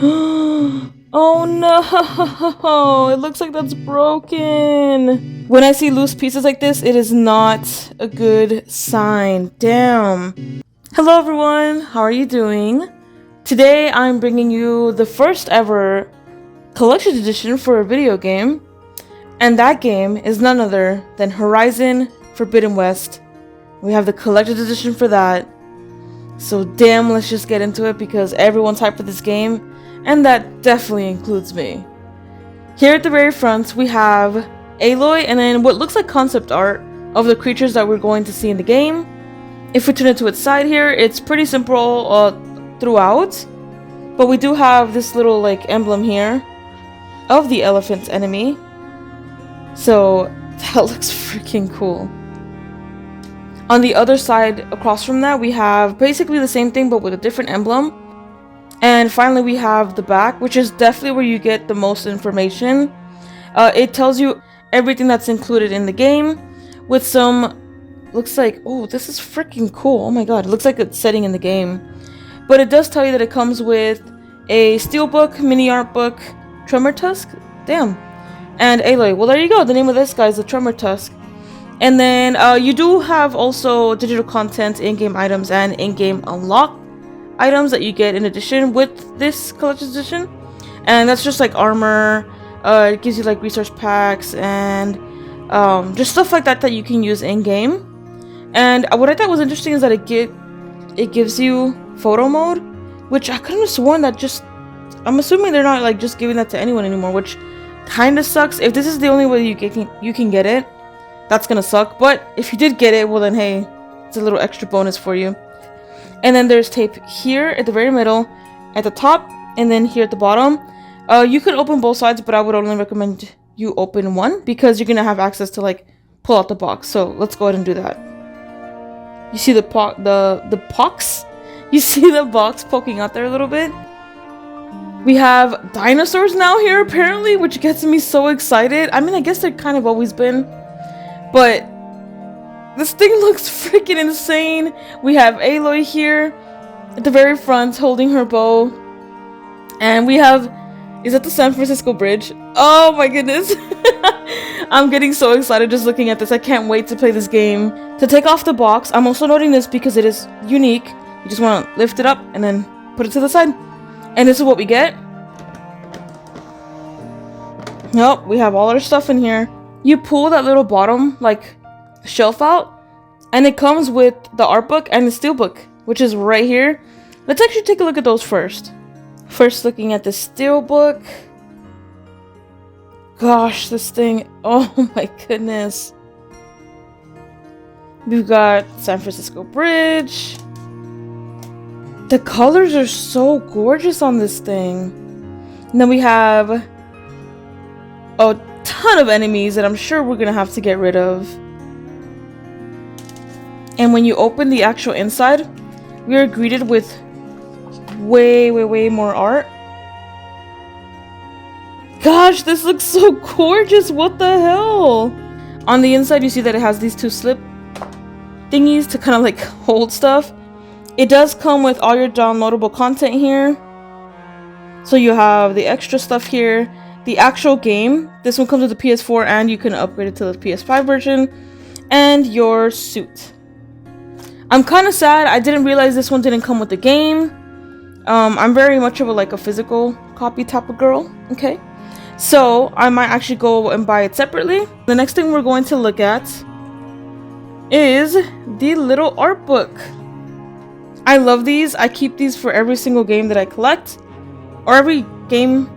Oh no! It looks like that's broken. When I see loose pieces like this, it is not a good sign. Damn. Hello everyone, how are you doing? Today I'm bringing you the first ever collection edition for a video game. And that game is none other than Horizon Forbidden West. We have the collector's edition for that. So damn, let's just get into it because everyone's hyped for this game. And that definitely includes me. Here at the very front, we have Aloy and then what looks like concept art of the creatures that we're going to see in the game. If we turn it to its side here, it's pretty simple throughout. But we do have this little like emblem here of the elephant enemy. So that looks freaking cool. On the other side, across from that, we have basically the same thing but with a different emblem. And finally we have the back, which is definitely where you get the most information. It tells you everything that's included in the game with some, looks like, oh, this is freaking cool. Oh my god, it looks like it's setting in the game. But it does tell you that it comes with a steelbook, mini art book, Tremor Tusk, damn, and Aloy. Well, there you go, the name of this guy is the Tremor Tusk. And then you do have also digital content, in-game items, and in-game unlock items that you get in addition with this collector's edition. And that's just like armor, it gives you like resource packs and just stuff like that that you can use in-game. And what I thought was interesting is that it gives you photo mode, which I couldn't have sworn that just, I'm assuming they're not like just giving that to anyone anymore, which kind of sucks. If this is the only way you can get it, that's gonna suck. But if you did get it, well then hey, it's a little extra bonus for you. And then there's tape here at the very middle, at the top, and then here at the bottom. You could open both sides, but I would only recommend you open one because you're gonna have access to like pull out the box. So let's go ahead and do that. You see the box? You see the box poking out there a little bit? We have dinosaurs now here apparently, which gets me so excited. I mean, I guess they've kind of always been, but this thing looks freaking insane. We have Aloy here at the very front holding her bow. And we have, is that the San Francisco Bridge? Oh my goodness. I'm getting so excited just looking at this. I can't wait to play this game. To take off the box, I'm also noting this because it is unique. You just want to lift it up and then put it to the side. And this is what we get. Nope, we have all our stuff in here. You pull that little bottom like shelf out and it comes with the art book and the steelbook, which is right here. Let's actually take a look at those first. First, looking at the steelbook. Gosh, this thing, oh my goodness. We've got San Francisco Bridge. The colors are so gorgeous on this thing. And then we have a ton of enemies that I'm sure we're gonna have to get rid of. And when you open the actual inside, we are greeted with way more art. Gosh, this looks so gorgeous. What the hell? On the inside, you see that it has these two slip thingies to kind of like hold stuff. It does come with all your downloadable content here. So you have the extra stuff here. The actual game. This one comes with the PS4 and you can upgrade it to the PS5 version. And your suit. I'm kind of sad. I didn't realize this one didn't come with the game. I'm very much of a physical copy type of girl. Okay. So I might actually go and buy it separately. The next thing we're going to look at is the little art book. I love these. I keep these for every single game that I collect, or every game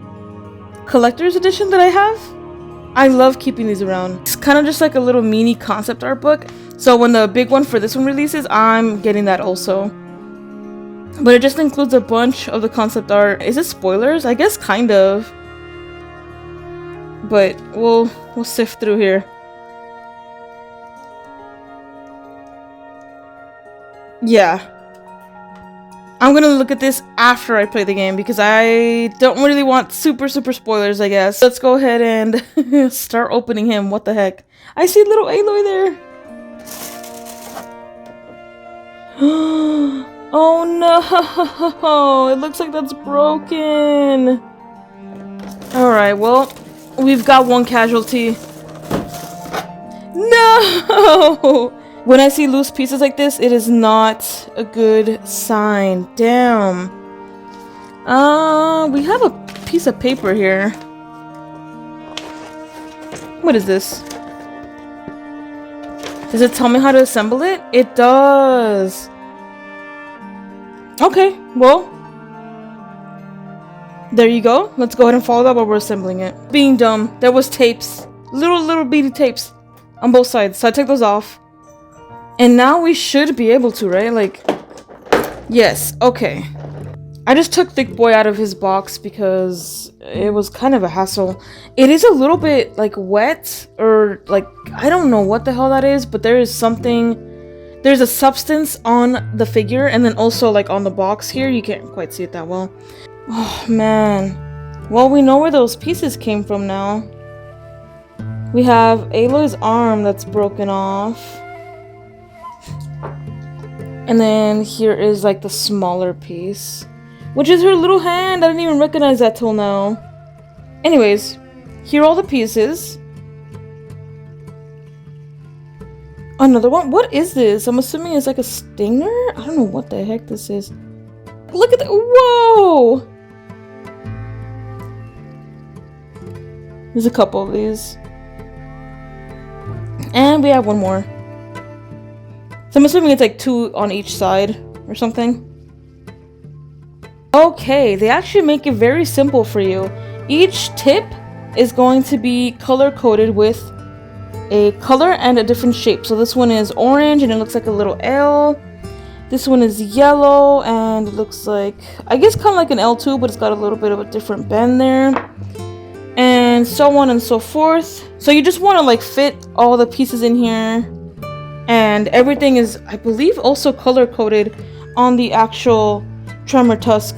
collector's edition that I have. I love keeping these around. It's kind of just like a little mini concept art book. So when the big one for this one releases, I'm getting that also. But it just includes a bunch of the concept art. Is it spoilers? I guess kind of. But we'll sift through here. Yeah. I'm gonna look at this after I play the game because I don't really want super spoilers, I guess. Let's go ahead and start opening him. What the heck? I see little Aloy there. Oh no! It looks like that's broken. Alright, well, we've got one casualty. No! When I see loose pieces like this, it is not a good sign. Damn. We have a piece of paper here. What is this? Does it tell me how to assemble it? It does. Okay, well, there you go. Let's go ahead and follow that while we're assembling it. Being dumb, there was tapes. Little beady tapes on both sides. So I took those off. And now we should be able to, right? Like, yes, okay. I just took Thick Boy out of his box because it was kind of a hassle. It is a little bit, like, wet, or, like, I don't know what the hell that is, but there is something, there's a substance on the figure, and then also, like, on the box here. You can't quite see it that well. Oh, man. Well, we know where those pieces came from now. We have Aloy's arm that's broken off. And then here is, like, the smaller piece, which is her little hand. I didn't even recognize that till now. Anyways, here are all the pieces. Another one? What is this? I'm assuming it's like a stinger? I don't know what the heck this is. Look at that. Whoa! There's a couple of these. And we have one more. So I'm assuming it's like 2 on each side or something. Okay, they actually make it very simple for you. Each tip is going to be color-coded with a color and a different shape. So this one is orange and it looks like a little L. This one is yellow and it looks like, I guess kind of like an L2, but it's got a little bit of a different bend there. And so on and so forth. So you just want to like fit all the pieces in here. And everything is, I believe, also color-coded on the actual Tremor Tusk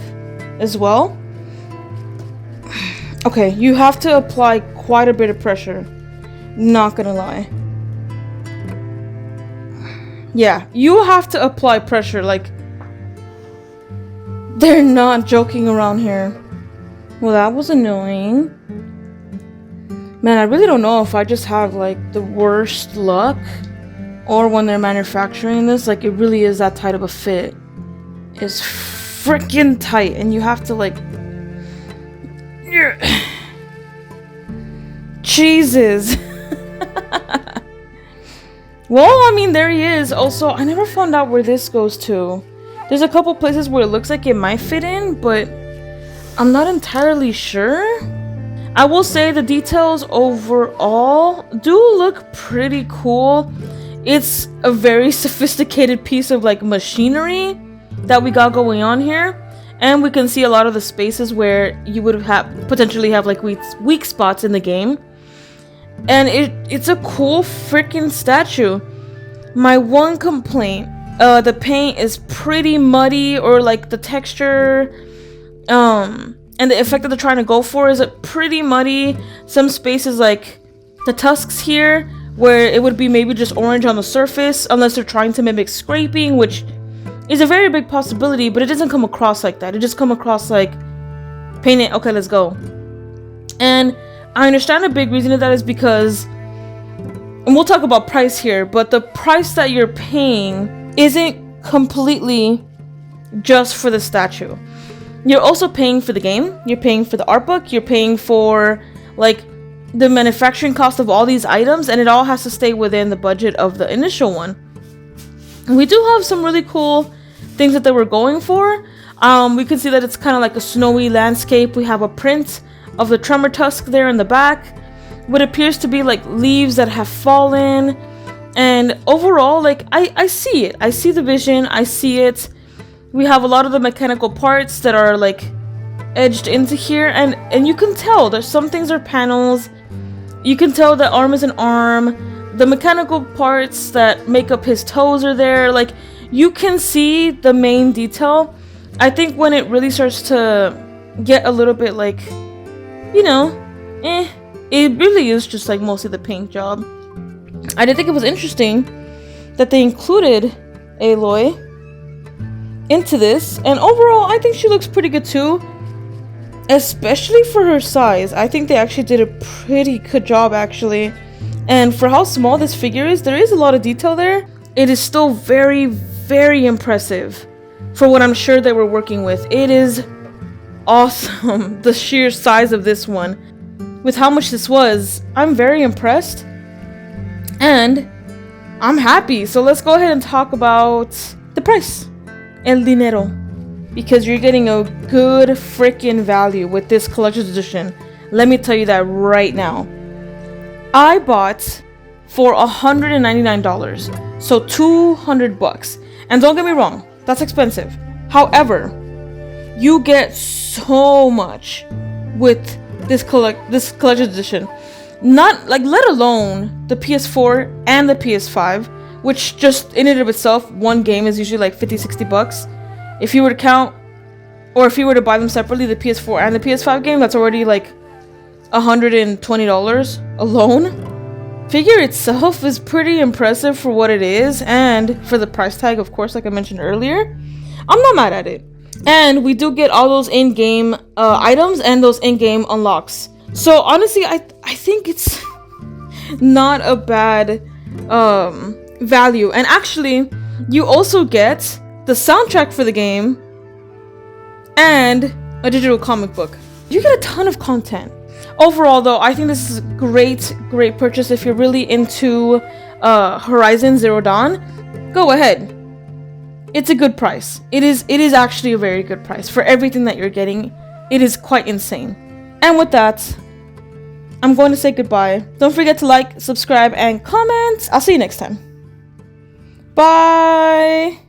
as well. Okay, you have to apply quite a bit of pressure. Not gonna lie. Yeah, you have to apply pressure. Like, they're not joking around here. Well, that was annoying. Man, I really don't know if I just have like the worst luck, or when they're manufacturing this, like it really is that tight of a fit. It's freaking tight, and you have to like, Jesus. Well, I mean, there he is. Also, I never found out where this goes to. There's a couple places where it looks like it might fit in, but I'm not entirely sure. I will say the details overall do look pretty cool. It's a very sophisticated piece of like machinery that we got going on here. And we can see a lot of the spaces where you would have potentially have like weak spots in the game. And it's a cool freaking statue. My one complaint, the paint is pretty muddy, or like the texture, and the effect that they're trying to go for is pretty muddy. Some spaces like the tusks here, where it would be maybe just orange on the surface, unless they're trying to mimic scraping, which is a very big possibility, but it doesn't come across like that. It just come across like, paint it, okay, let's go. And I understand a big reason of that is because, and we'll talk about price here, but the price that you're paying isn't completely just for the statue. You're also paying for the game, you're paying for the art book, you're paying for like the manufacturing cost of all these items, and it all has to stay within the budget of the initial one. We do have some really cool things that they were going for. We can see that it's kind of like a snowy landscape. We have a print of the Tremor Tusk there in the back. What appears to be like leaves that have fallen. And overall, like, I see it. I see the vision. I see it. We have a lot of the mechanical parts that are like edged into here. And you can tell there's some things are panels. You can tell the arm is an arm. The mechanical parts that make up his toes are there. Like, you can see the main detail. I think when it really starts to get a little bit like, you know, it really is just like mostly the paint job. I did think it was interesting that they included Aloy into this, and overall I think she looks pretty good too, especially for her size. I think they actually did a pretty good job actually, and for how small this figure is, there is a lot of detail there. It is still very, very impressive for what I'm sure they were working with. It is awesome. The sheer size of this one, with how much this was, I'm very impressed and I'm happy. So let's go ahead and talk about the price, el dinero, because you're getting a good freaking value with this collector's edition. Let me tell you that right now. I bought for $199, so $200. And don't get me wrong, that's expensive. However, you get so much with this collector's edition. Not like, let alone the PS4 and the PS5, which just in and of itself, one game is usually like $50-$60. If you were to count, or if you were to buy them separately, the PS4 and the PS5 game, that's already like $120 alone. Figure itself is pretty impressive for what it is, and for the price tag, of course, like I mentioned earlier. I'm not mad at it. And we do get all those in-game items and those in-game unlocks. So honestly, I think it's not a bad value. And actually, you also get the soundtrack for the game and a digital comic book. You get a ton of content. Overall, though, I think this is a great purchase if you're really into Horizon Zero Dawn. Go ahead. It's a good price. It is actually a very good price for everything that you're getting. It is quite insane. And with that, I'm going to say goodbye. Don't forget to like, subscribe, and comment. I'll see you next time. Bye!